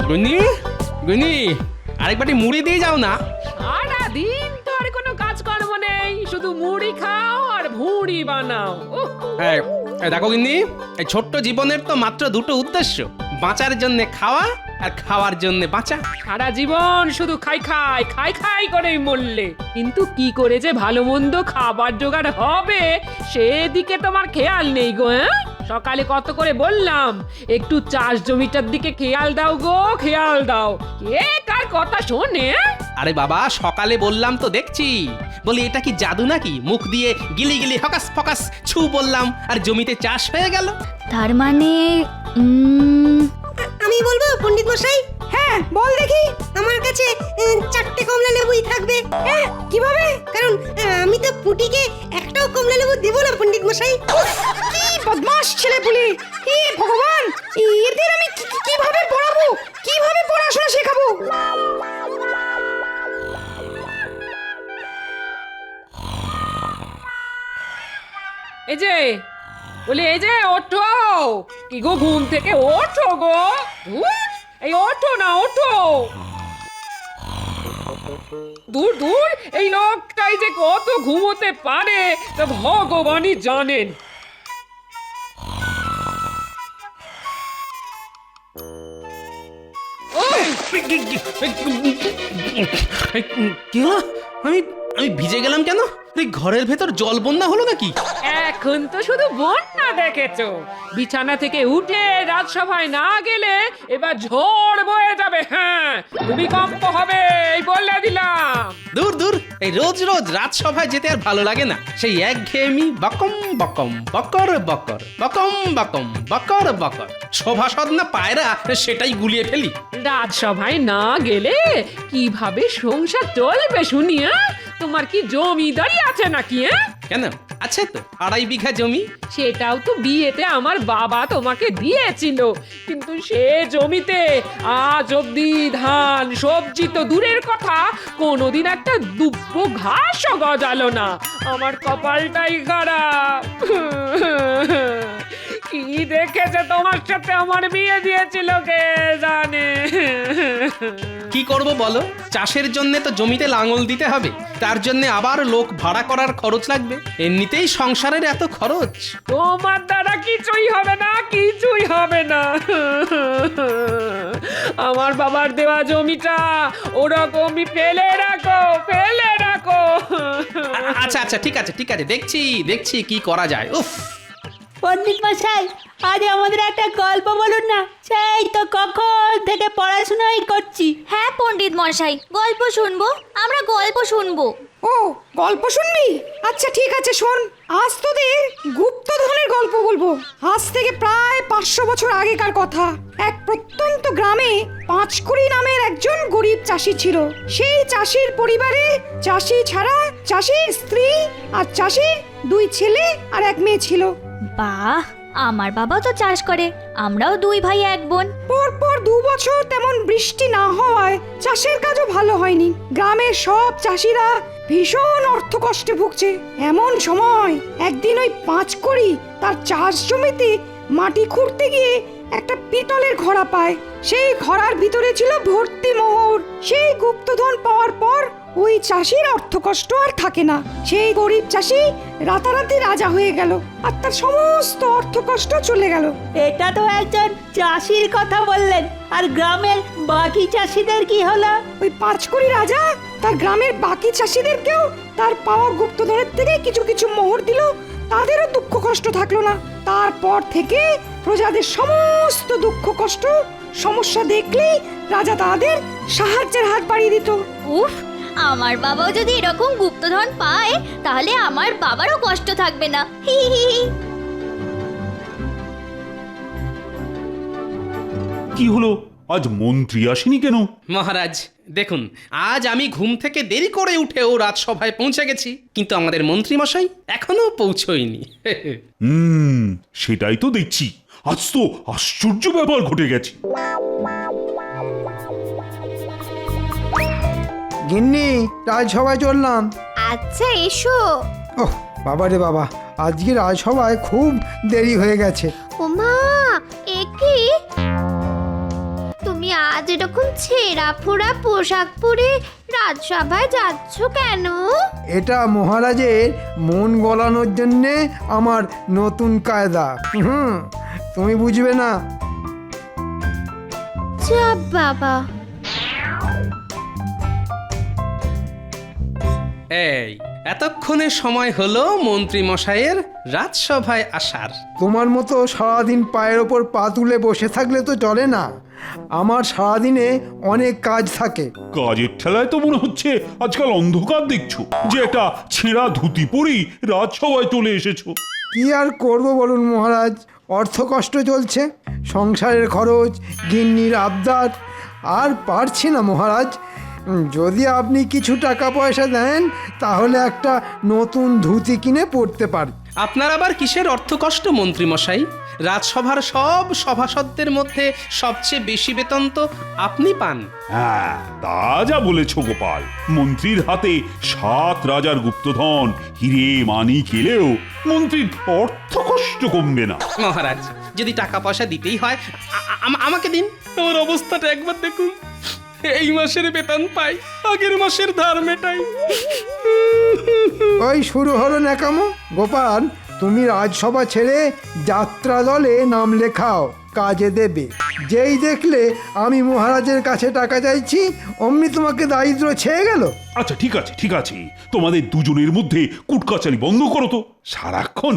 গুনি গুনি আরেকবারটি মুড়ি দিয়ে যাও না। সারাদিন তো আর কোনো কাজকর্ম নেই, শুধু মুড়ি খাও আর ভুঁড়ি বানাও। উহ, এই, এই দেখো গিন্নি, এই ছোট্ট জীবনের তো মাত্র দুটো উদ্দেশ্য, বাঁচার জন্য খাওয়া আর খাওয়ার জন্য বাঁচা। সারা জীবন শুধু খাই খাই খাই খাই করেই মরলে, কিন্তু কি করে যে ভালো মন্দ খাবার জোগাড় হবে সেদিকে তোমার খেয়াল নেই গো। সকালে কত করে বললাম একটু চাষ জমিটার দিকে খেয়াল দাও গো, খেয়াল দাও। কে কার কথা শোনে? আরে বাবা, সকালে বললাম তো দেখছি। বলি এটা কি জাদু নাকি, মুখ দিয়ে গিলি গিলি হকাস ফকাস ছু বললাম আর জমিতে চাষ হয়ে গেল। তার মানে আমি বলবো পণ্ডিত মশাই? হ্যাঁ বল দেখি। আমার কাছে 4টে কমলা লেবুই থাকবে। কিভাবে? কারণ আমি তো পুটিকে একটাও কমলা লেবু দেব না পণ্ডিত মশাই। কি বদমাশ ছেলে পুলি! হে ভগবান, এদের আমি কিভাবে পড়াবো, কিভাবে পড়াশোনা শেখাবো? এই যে বলি, এই যে ওঠো, কি গো ঘুম থেকে ওঠো গো। ধুর, এই ওঠো না, ওঠো। দূর দূর, এই লোকটাই যে কত ঘুমোতে পারে তা ভগবানই জানেন। কি হলো? আমি আমি ভিজে গেলাম কেন? এই ঘরের ভেতর জল বন্যা হলো নাকি? এখন তো শুধু বন্যা দেখেছো, বিছানা থেকে উঠে রাজসভায় না গেলে এবার ঝড় বয়ে যাবে। হ্যাঁ, ভূমিকম্প হবে, এই বলে দিলাম। দূর দূর, এই রোজ রোজ রাজসভায় যেতে আর ভালো লাগে না। সেই একঘেয়েমি বকম বকম বকর বকর বকম বকম বকর বকর। সভাসদ না পায়রা, সেটাই গুলিয়ে ফেলি। রাজসভায় না গেলে কিভাবে সংসার চলবে শুনি? তোমার কি জমিদারি আছে নাকি? কেন, আছে তো 2.5 বিঘা জমি। সেটাও তো বিয়েতে আমার বাবা তোমাকে দিয়েছিল, কিন্তু সে জমিতে আজ অব্দি ধান সবজি তো দূরের কথা, কোনোদিন একটা দুব্বো ঘাসও গজালো না। আমার কপালটাই খারাপ। কি দেখেছে তোমার সাথে আমার বিয়ে দিয়েছিল কে জানে। কি করব বলো, চাষের জন্য তো জমিতে লাঙল দিতে হবে, তার জন্য আবার লোক ভাড়া করার খরচ লাগবে। এমনিতেই সংসারের এত খরচ। তোমার দ্বারা কিছুই হবে না, কিছুই হবে না। আমার বাবার দেওয়া জমিটা ওরকমই ফেলে রাখো, ফেলে রাখো। আচ্ছা আচ্ছা, ঠিক আছে ঠিক আছে, দেখছি দেখছি কি করা যায়। উফ, পণ্ডিত মশাই, আজ আমাদের একটা গল্প বলুন না, সেই তো কখন থেকে পড়াশোনাই করছি। হ্যাঁ পণ্ডিত মশাই, গল্প শুনবো, আমরা গল্প শুনবো। ও, গল্প শুনবি? আচ্ছা ঠিক আছে, শোন। আজ তোদের গুপ্তধনের গল্প বলবো। আজ থেকে প্রায় 500 বছর আগেকার কথা। এক প্রত্যন্ত গ্রামে পাঁচকুড়ি নামের একজন গরিব চাষি ছিল। সেই চাষির পরিবারে চাষি ছাড়া চাষির স্ত্রী আর চাষির 2 ছেলে আর 1 মেয়ে ছিল। বাহ, আমার বাবা তো চাষ করে, আমরাও 2 ভাই 1 বোন। পরপর 2 বছর তেমন বৃষ্টি না হওয়ায় চাষের কাজও ভালো হয়নি। গ্রামের সব চাষিরা ভীষণ অর্থকষ্টে ভুগছে। এমন সময় একদিন ওই পাঁচকড়ি তার চাষ জমিতে মাটি খুঁড়তে গিয়ে একটা পিতলের ঘড়া পায়। সেই ঘড়ার ভিতরে ছিল ভর্তি মোহর। সেই গুপ্তধন পাওয়ার পর ওই চাষির অর্থকষ্ট আর থাকে না। সেই গরিব চাষি রাতারাতি রাজা হয়ে গেল আর তার সমস্ত অর্থকষ্ট চলে গেল। এটা তো একজন চাষির কথা বললেন, আর গ্রামের বাকি চাষিদের কি হলো? ওই পাঁচকড়ি রাজা তার গ্রামের বাকি চাষিদেরকেও তার পাওয়া গুপ্তধনের থেকে কিছু কিছু মোহর দিল। তাদেরও দুঃখ কষ্ট থাকলো না। তারপর থেকে প্রজাদের সমস্ত দুঃখ কষ্ট সমস্যা দেখলেই রাজা তাদের সাহায্যের হাত বাড়িয়ে দিত। উফ, আমার বাবাও যদি এরকম গুপ্তধন পায় তাহলে আমার বাবারও কষ্ট থাকবে না। হি হি হি। কি হলো, আজ মন্ত্রী আসেনি কেন? মহারাজ দেখুন, আজ আমি ঘুম থেকে দেরি করে উঠেও রাজসভায় পৌঁছে গেছি, কিন্তু আমাদের মন্ত্রী মশাই এখনো পৌঁছয়নি। সেটাই তো দেখছি, আজ তো আশ্চর্য ব্যাপার ঘটে গেছে। গিন্নি, রাজসভায় চললাম। আচ্ছা এসো। ওহ বাবা রে বাবা, আজকে রাজসভায় খুব দেরি হয়ে গেছে। ওমা, এ কি? তুমি আজ এরকম ছেঁড়া ফোড়া পোশাক পরে রাজসভায় যাচ্ছ কেন? এটা মহারাজের মন গলানোর জন্যে আমার নতুন কায়দা। তুমি বুঝবে না। চাপ বাবা। এই এতক্ষণে সময় হলো মন্ত্রী মশাইয়ের রাজসভায় আসার। তোমার মতো সারাদিন পায়ের ওপর পা তুলে বসে থাকলে তো চলে না। আমার সারাদিনে অনেক কাজ থাকে। কাজের ঠেলায় তো মনে হচ্ছে আজকাল অন্ধকার দেখছো, যে একটা ছেঁড়া ধুতি পরেই রাজসভায় চলে এসেছো। কি আর করব বলুন মহারাজ, অর্থ কষ্ট চলছে, সংসারের খরচ, গিন্নির আবদার, আর পারছি না মহারাজ। যদি আপনি কিছু টাকা পয়সা দেন তাহলে একটা নতুন ধুতি কিনে পরতে পারি। আপনার আবার কিসের অর্থ কষ্ট মন্ত্রী মশাই? রাজসভার সব সভাসদদের মধ্যে সবচেয়ে বেশি বেতন তো আপনি পান। হ্যাঁ, তা যা বলেছো গোপাল। মন্ত্রীর হাতে 7 রাজার গুপ্তধন, হিরে মানিক এলেও মন্ত্রীর অর্থ কষ্ট কমবে না। মহারাজ, যদি টাকা পয়সা দিতেই হয় আমাকে দিন। আমার অবস্থাটা একবার দেখুন। এই মাসের বেতন পাই, আগের মাসের ধার মেটাই। ওই শুরু হলো ন্যাকামো। গোপাল, তুমি রাজসভা ছেড়ে যাত্রা দলে নাম লেখাও, কাজে দেবে। যেই দেখলে আমি মহারাজের কাছে টাকা চাইছি অমনি তোমাকে দারিদ্র ছেয়ে গেল। আচ্ছা ঠিক আছে ঠিক আছে, তোমাদের দুজনের মধ্যে কুটকাচালি বন্ধ করো তো। সারাক্ষণ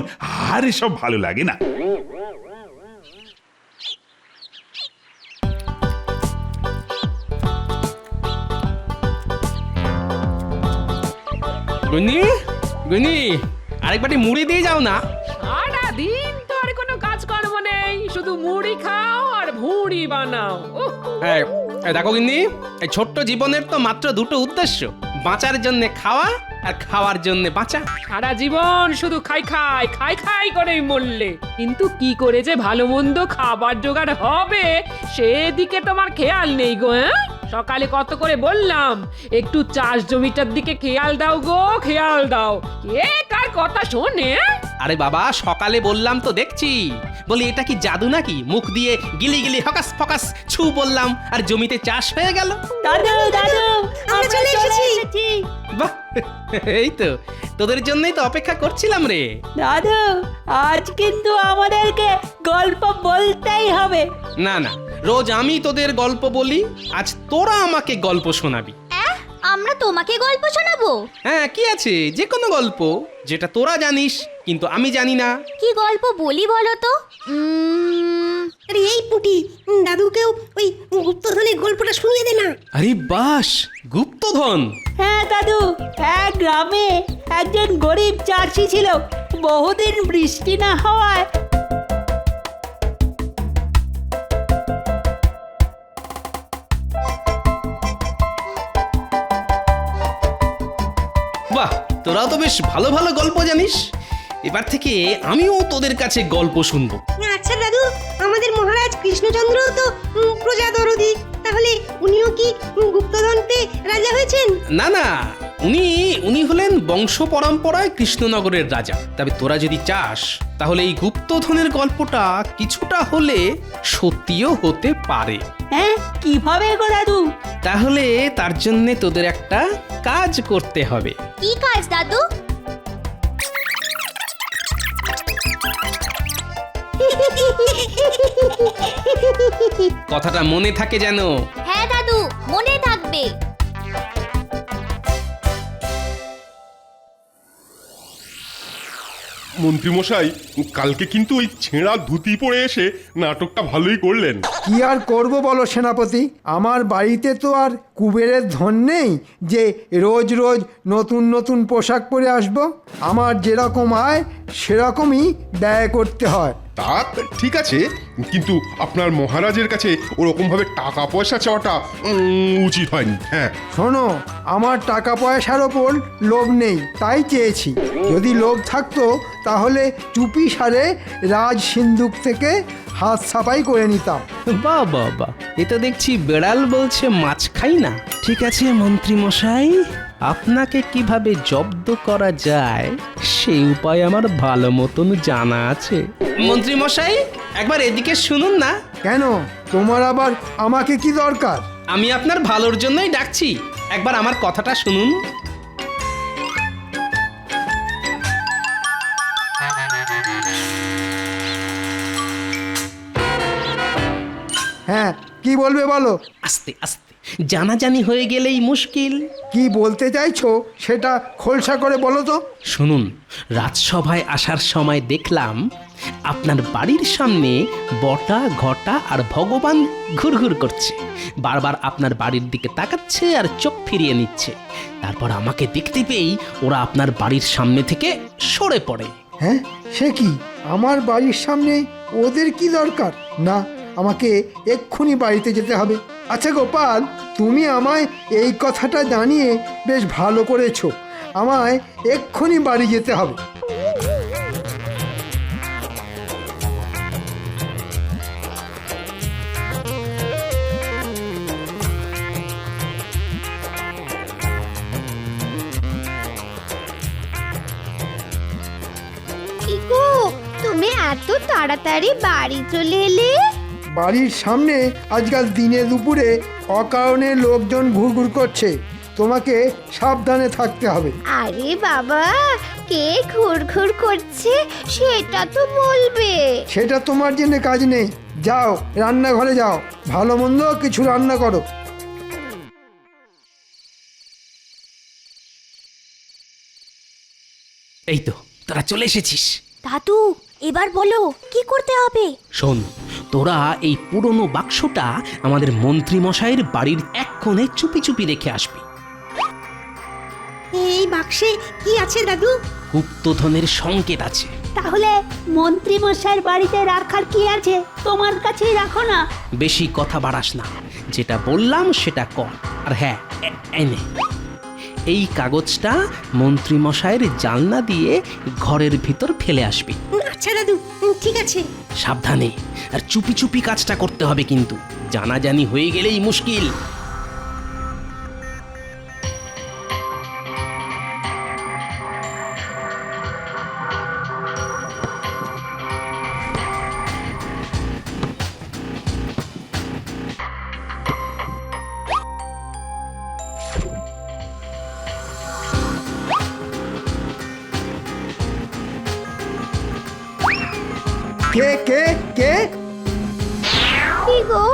আর এসব ভালো লাগে না। গুনি গুনি, আরেকবারটি মুড়ি দিয়ে যাও না। সারাদিন তো আর কোনো কাজকর্ম নেই, শুধু মুড়ি খাও আর ভুঁড়ি বানাও। উহ, এই দেখো গিন্নি, এই ছোট্ট জীবনের তো মাত্র দুটো উদ্দেশ্য, বাঁচার জন্য খাওয়া আর খাওয়ার জন্য বাঁচা। সারা জীবন শুধু খাই খাই খাই খাই করেই মরলে, কিন্তু কি করে যে ভালো মন্দ খাবার জোগাড় হবে সেদিকে তোমার খেয়াল নেই গো। সকালে কত করে বললাম একটু চাষ জমিটার দিকে খেয়াল দাও গো, খেয়াল দাও। কে কার কথা শোনে? আরে বাবা, সকালে বললাম তো দেখছি। বলি এটা কি জাদু নাকি? মুখ দিয়ে গিলি গিলি হকাস ফকাস ছু বললাম আর জমিতে চাষ হয়ে গেল। দাদু দাদু আমরা চলে এসেছি। বাহ, এই তো তোদের জন্যই তো অপেক্ষা করছিলাম রে। দাদু, আজ কিন্তু আমাদেরকে গল্প বলতেই হবে। না না, রোজ আমি তোদের গল্প বলি, আজ তোরা আমাকে গল্প শোনাবি। আমরা তোমাকে গল্প শোনাবো? হ্যাঁ, কি আছে, যে কোনো গল্প যেটা তোরা জানিস কিন্তু আমি জানি না। কি গল্প বলি বলো তো? আরে এই পুটি, দাদুকেও ওই গুপ্তধনের গল্পটা শুনিয়ে দে না। আরে বাস, গুপ্তধন। হ্যাঁ দাদু, এক গ্রামে একজন গরিব চাষি ছিল। বহুদিন বৃষ্টি না হওয়ায় বাহ, তোরাও তো বেশ ভালো ভালো গল্প জানিস। এবার থেকে আমিও তোদের কাছে গল্প শুনবো। আচ্ছা দাদু, আমাদের মহারাজ কৃষ্ণচন্দ্র তো প্রজা দরদি, তাহলে উনিও কি গুপ্তধন পেয়ে রাজা হয়েছেন? না না, উনি হলেন বংশ পরম্পরায় কৃষ্ণনগরের রাজা। তবে তোরা যদি চাস তাহলে এই গুপ্তধনের গল্পটা কিছুটা হলে সত্যিও হতে পারে। হ্যাঁ, কিভাবে গো দাদু? তাহলে তার জন্য তোদের একটা কাজ করতে হবে। কি কাজ দাদু? কথাটা মনে থাকে যেন। হ্যাঁ দাদু, মনে থাকবে। মন্ত্রীমশাই, কালকে কিন্তু ওই ছেঁড়া ধুতি পরে এসে নাটকটা ভালোই করলেন। কি আর করব বলো সেনাপতি, আমার বাড়িতে তো আর কুবেরের ধন নেই যে রোজ রোজ নতুন নতুন পোশাক পরে আসব। আমার যেরকম আয় সেরকমই ব্যয় করতে হয়। তা ঠিক আছে, কিন্তু আপনার মহারাজের কাছে ওরকম ভাবে টাকা পয়সা চাওয়াটা উচিত হয়নি। হ্যাঁ, শোনো, আমার টাকা পয়সার ওপর লোভ নেই, তাই চেয়েছি। যদি লোভ থাকতো তাহলে চুপি সারে রাজ সিন্ধুক থেকে হাত সাফাই করে নিতাম। বাহ বাহ বাহ, এ তো দেখছি বেড়াল বলছে মাছ খাই না। ঠিক আছে মন্ত্রী মশাই, আপনাকে কিভাবে জব্দ করা যায় সেই উপায় আমার ভালো মতন জানা আছে। মন্ত্রী মশাই, একবার এদিকে শুনুন না। কেন, তোমার আবার আমাকে কি দরকার? আমি আপনার ভালোর জন্যই ডাকছি, একবার আমার কথাটা শুনুন। হ্যাঁ, কি বলবে বলো। আস্তে আস্তে, জানাজানি হয়ে গেলেই মুশকিল। কি বলতে চাইছো সেটা খোলসা করে বলো তো। শুনুন, রাজসভায় আসার সময় দেখলাম আপনার বাড়ির সামনে বটা, ঘটা আর ভগবান ঘুরঘুর করছে। বারবার আপনার বাড়ির দিকে তাকাচ্ছে আর চোখ ফিরিয়ে নিচ্ছে। তারপর আমাকে দেখতে পেয়েই ওরা আপনার বাড়ির সামনে থেকে সরে পড়ে। হ্যাঁ, সে কি? আমার বাড়ির সামনে ওদের কি দরকার? না, আমাকে এক্ষুনি বাড়িতে যেতে হবে। আচ্ছা গোপাল, তুমি আমায় এই কথাটা জানিয়ে বেশ ভালো করেছো। আমায় এক্ষুনি বাড়ি যেতে হবে। কি গো, তুমি এত তাড়াতাড়ি বাড়ি চলে এলে? বাড়ির সামনে আজকাল দিনে দুপুরে অকারণে লোকজন ঘুরঘুর করছে, তোমাকে সাবধানে থাকতে হবে। আরে বাবা, কে ঘুরঘুর করছে সেটা তো বলবে। সেটা তোমার জন্য কাজ নেই। যাও, রান্নাঘরে যাও, ভালো মন্দ কিছু রান্না করো। এই তো তোরা চলে এসেছিস। দাদু, এবার বলো কি করতে হবে? শোন, তোরা এই পুরনো বাক্সটা আমাদের মন্ত্রী মশাইয়ের বাড়ির এক কোণে চুপি চুপি রেখে আসবি। এই বাক্সে কি আছে দাদু? গুপ্তধনের সংকেত আছে। তাহলে মন্ত্রী মশাইয়ের বাড়িতে রাখার কি আছে? তোমার কাছেই রাখো না। বেশি কথা বাড়াস না, যেটা বললাম সেটা কর। আর হ্যাঁ, এনে এই কাগজটা মন্ত্রী মশাইয়ের জানলা দিয়ে ঘরের ভিতর ফেলে আসবি। আচ্ছা দাদু, ঠিক আছে। সাবধানে আর চুপি চুপি কাজটা করতে হবে, কিন্তু জানাজানি হয়ে গেলেই মুশকিল। কে কে কে? কি গো,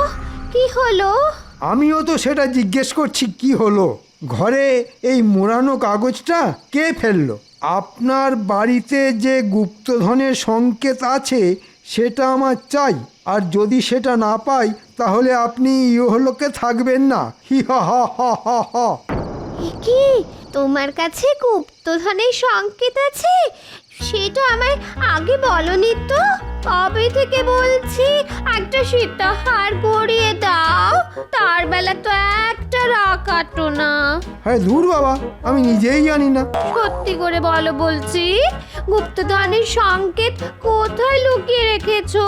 কি হলো? আমিও তো সেটা জিজ্ঞেস করছি, কি হলো? ঘরে এই মোড়ানো কাগজটা কে ফেললো? আপনার বাড়িতে যে গুপ্তধনের সংকেত আছে সেটা আমার চাই। আর যদি সেটা না পাই তাহলে আপনি ইহলোকে থাকবেন না। হি হা হা হা হা হা। কি, তোমার কাছে গুপ্তধনের সংকেত আছে? সেটা আমায় আগে বলনি তো। কবে থেকে বলছি একটা সীতাহার গড়িয়ে দাও, তার বেলা তো একটা রাখাতো না। হ্যাঁ ধুর বাবা, আমি নিজেই জানি না। সত্যি করে বলো বলছি, গুপ্তধনের সংকেত কোথায় লুকিয়ে রেখেছো?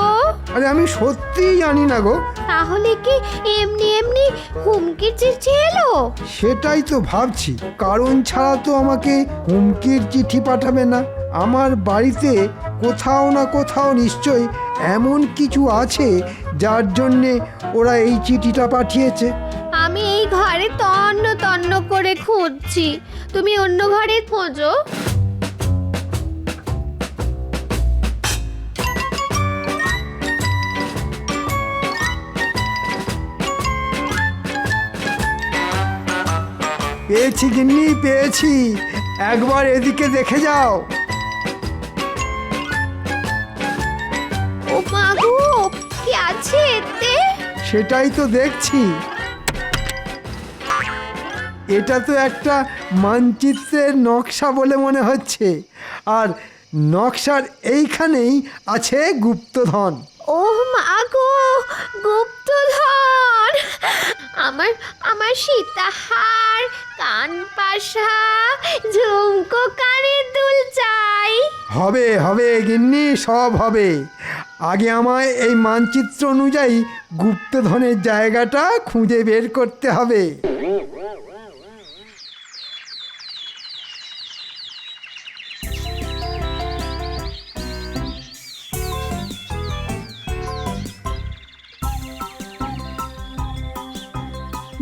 আরে আমি সত্যিই জানি না গো। তাহলে কি এমনি এমনি হুমকির চিঠি এলো? সেটাই তো ভাবছি, কারণ ছাড়া তো আমাকে হুমকির চিঠি পাঠাবে না। আমার বাড়িতে কোথাও না কোথাও নিশ্চয়ই এমন কিছু আছে যার জন্যে ওরা এই চিঠিটা পাঠিয়েছে। আমি এই ঘরে তন্ন তন্ন করে খুঁজছি, তুমি অন্য ঘরে খোঁজো। পেয়েছি গিন্নি, পেয়েছি। একবার এদিকে দেখে যাও। ও মা গো, কি আছে এতে? সেটাই তো দেখছি। এটা তো একটা মানচিত্রের নকশা বলে মনে হচ্ছে, আর নকশার এইখানেই আছে গুপ্তধন। ও মা গো, গুপ্তধন! আমার আমার সীতাহার, কানপাশা, ঝুমকো, কানের দুল চাই। হবে হবে গিন্নি, সব হবে। আগে আমায় এই মানচিত্র অনুযায়ী গুপ্তধনের জায়গাটা খুঁজে বের করতে হবে।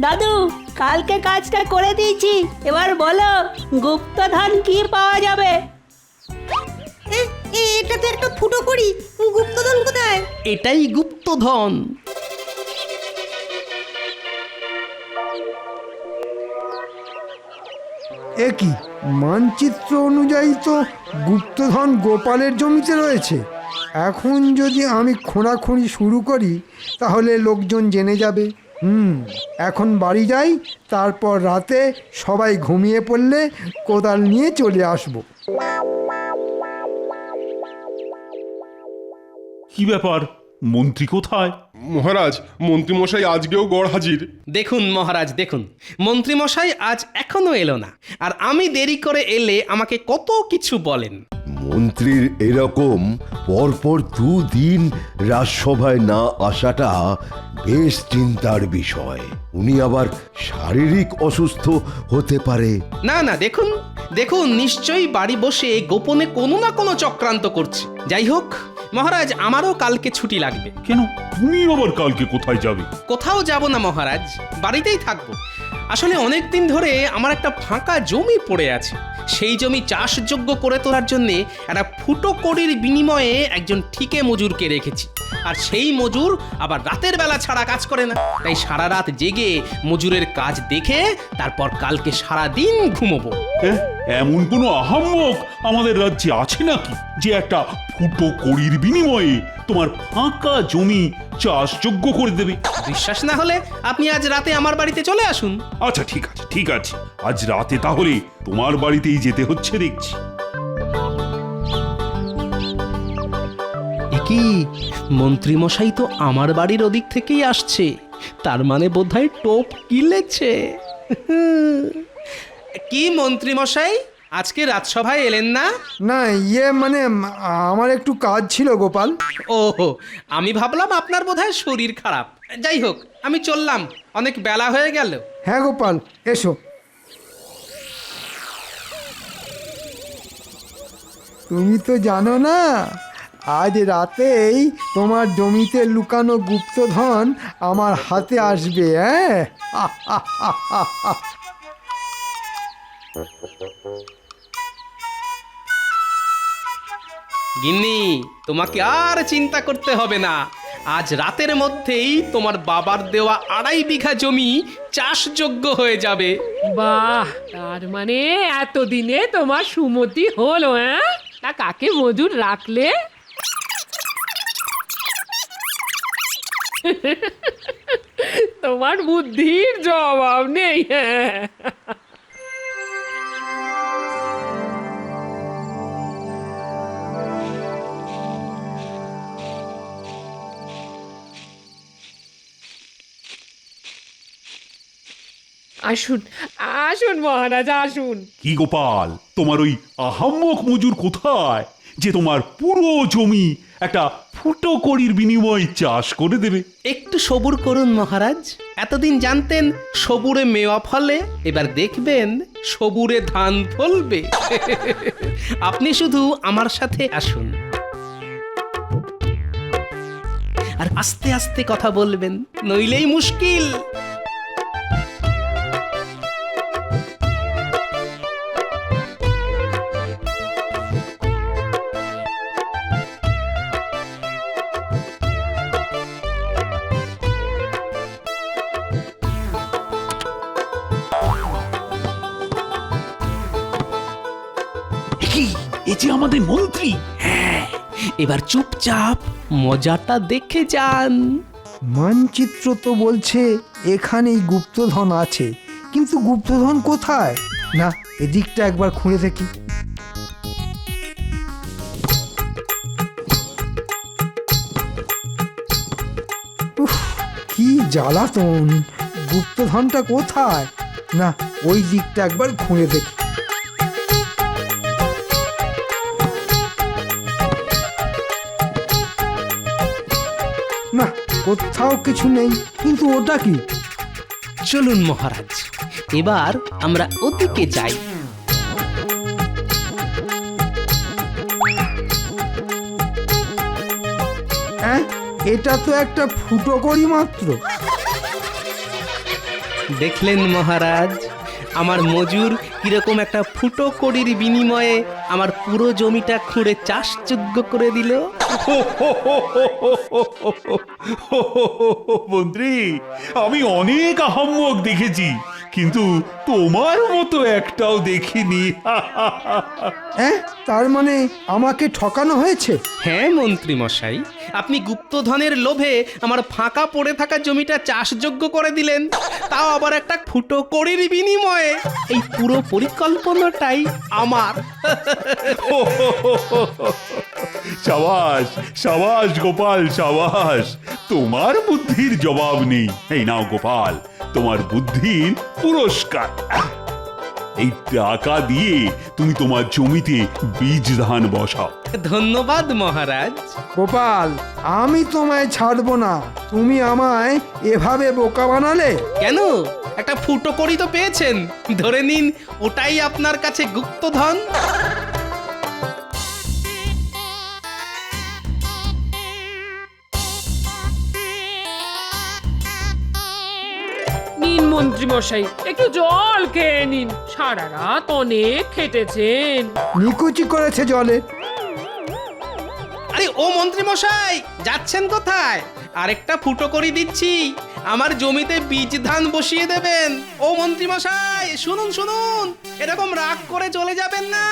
দাদু কালকে কাজটা করে দিয়েছি, এবার বলো গুপ্তধন কি পাওয়া যাবে? এটা তো একটা ফুটো করি, গুপ্তধন কোথায়? এটাই গুপ্তধন। এ কি, মানচিত্র অনুযায়ী তো গুপ্তধন গোপালের জমিতে রয়েছে। এখন যদি আমি খোঁড়াখুঁড়ি শুরু করি তাহলে লোকজন জেনে যাবে। এখন বাড়ি যাই, তারপর রাতে সবাই ঘুমিয়ে পড়লে কোদাল নিয়ে চলে আসবো। কি ব্যাপার, মন্ত্রী কোথায়? মহারাজ, মন্ত্রীমশাই আজকেও গড় হাজির। দেখুন মহারাজ, দেখুন মন্ত্রীমশাই আজ এখনো এলো না, আর আমি দেরি করে এলে আমাকে কত কিছু বলেন। মন্ত্রীর এরকম পরপর দুদিন রাজসভায় না আসাটা বেশ চিন্তার বিষয়। উনি আবার শারীরিক অসুস্থ হতে পারে। না না, দেখুন দেখুন, নিশ্চয়ই বাড়ি বসে গোপনে কোনো না কোনো চক্রান্ত করছে। যাই হোক মহারাজ, আমারও কালকে ছুটি লাগবে। কেন, তুমি আবার কালকে কোথায় যাবে? কোথাও যাব না মহারাজ, বাড়িতেই থাকবো। আসলে অনেক দিন ধরে আমার একটা ফাঁকা জমি পড়ে আছে। সেই জমি চাষযোগ্য করে তোলার জন্য একটা ফুটো কড়ির বিনিময়ে একজন ঠিকে মজুরকে রেখেছি। আর সেই মজুর আবার রাতের বেলা ছাড়া কাজ করে না, তাই সারা রাত জেগে মজুরের কাজ দেখে তারপর কালকে সারা দিন ঘুমোবো। এমন কোনো আহাম্মক আমাদের রাজ্যে আছে নাকি যে একটা ফুটো কড়ির বিনিময়ে তোমার ফাঁকা জমি চাষযোগ্য করে দেবে? বিশ্বাস না হলে আপনি আজ রাতে আমার বাড়িতে চলে আসুন। আচ্ছা ঠিক আছে, ঠিক আছে, আজ রাতে তাহলে তোমার বাড়িতেই যেতে হচ্ছে দেখছি। কি মন্ত্রীমশাই তো আমার বাড়ির ওদিক থেকেই আসছে, তার মানে বোধহয় টোপ কিলেছে। কি মন্ত্রীমশাই, আজকে রাজসভায় এলেন না? না, মানে আমার একটু কাজ ছিল গোপাল। ওহো, আমি ভাবলাম আপনার বোধহয় শরীর খারাপ। যাই হোক, আমি চললাম, অনেক বেলা হয়ে গেল। হ্যাঁ গোপাল, এসো। তুমি তো জানো না, আজ রাতেই তোমার জমিতে লুকানো গুপ্তধন আমার হাতে আসবে। গিন্নি, তোমাকে আর চিন্তা করতে হবে না। আজ রাতের মধ্যেই তোমার বাবার দেওয়া 2.5 বিঘা জমি চাষযোগ্য হয়ে যাবে। বাহ, তার মানে এতদিনে তোমার সুমতি হলো? তা কাকে মজুর রাখলে? তোমার বুদ্ধির জবাব নেই। আসুন আসুন মহারাজ, আসুন। কি গোপাল, তোমার ওই আহাম্মক মজুর কোথায় যে তোমার পুরো জমি একটা ফুটো কড়ির বিনিময়ে চাষ করে দেবে? একটু সবুর করুন মহারাজ। এতদিন জানতেন সবুরে মেওয়া ফলে, এবার দেখবেন সবুরে ধান ফলবে। আপনি শুধু আমার সাথে আসুন, আর আস্তে আস্তে কথা বলবেন, নইলেই মুশকিল। এ যে আমাদের মন্ত্রী। হ্যাঁ, এবার চুপচাপ মজাটা দেখে যান। মানচিত্র তো বলছে এখানেই গুপ্তধন আছে, কিন্তু গুপ্তধন কোথায়? না, এদিকটা একবার খুঁড়ে দেখি। উফ, কি জ্বালাতন! গুপ্তধনটা কোথায়? না, ওই দিকটা একবার খুঁড়ে দেখি। না, কোথাও কিছু নেই, কিন্তু ওটা কি? চলুন মহারাজ, এবার আমরা ওদিকে যাই। হ্যাঁ, এটা তো একটা ফুটো করি মাত্র। দেখলেন মহারাজ, আমার মজুর কিরকম একটা ফুটো কড়ির বিনিময়ে আমার পুরো জমিটা খুঁড়ে চাষযোগ্য করে দিল। মন্ত্রী, আমি অনেক আহাম্মক দেখেছি, কিন্তু তোমার মতো একটাও দেখিনি। হ্যাঁ, তার মানে আমাকে ঠকানো হয়েছে? হ্যাঁ মন্ত্রী মশাই, আপনি গুপ্তধনের লোভে আমার ফাঁকা পড়ে থাকা জমিটা চাষযোগ্য করে দিলেন, তাও আবার একটা ফুটো কড়ির বিনিময়ে। এই পুরো পরিকল্পনাটাই আমার। সাবাস সাবাস গোপাল, সাবাস। তোমার বুদ্ধির জবাব নেই। এই নাও গোপাল, তোমার বুদ্ধির পুরস্কার। এই টাকা দিয়ে তুমি তোমার জমিতে বীজ ধান বসাও। ধন্যবাদ মহারাজ। গোপাল, আমি তোমায় ছাড়বো না। তুমি আমায় এভাবে বোকা বানালে। কেন? একটা ফুটো কড়ি তো পেয়েছেন, ধরে নিন ওটাই আপনার কাছে গুপ্তধন। নিন মন্ত্রী মশাই, একটু জল খেয়ে নিন, সারা রাত অনেক খেটেছেন। নিকুচি করেছে জলে। আরে ও মন্ত্রী মশাই, যাচ্ছেন কোথায়? আরেকটা ফুটো করি দিচ্ছি, আমার জমিতে বীজ ধান বসিয়ে দেবেন। ও মন্ত্রী মশাই, শুনুন শুনুন, এরকম রাগ করে চলে যাবেন না।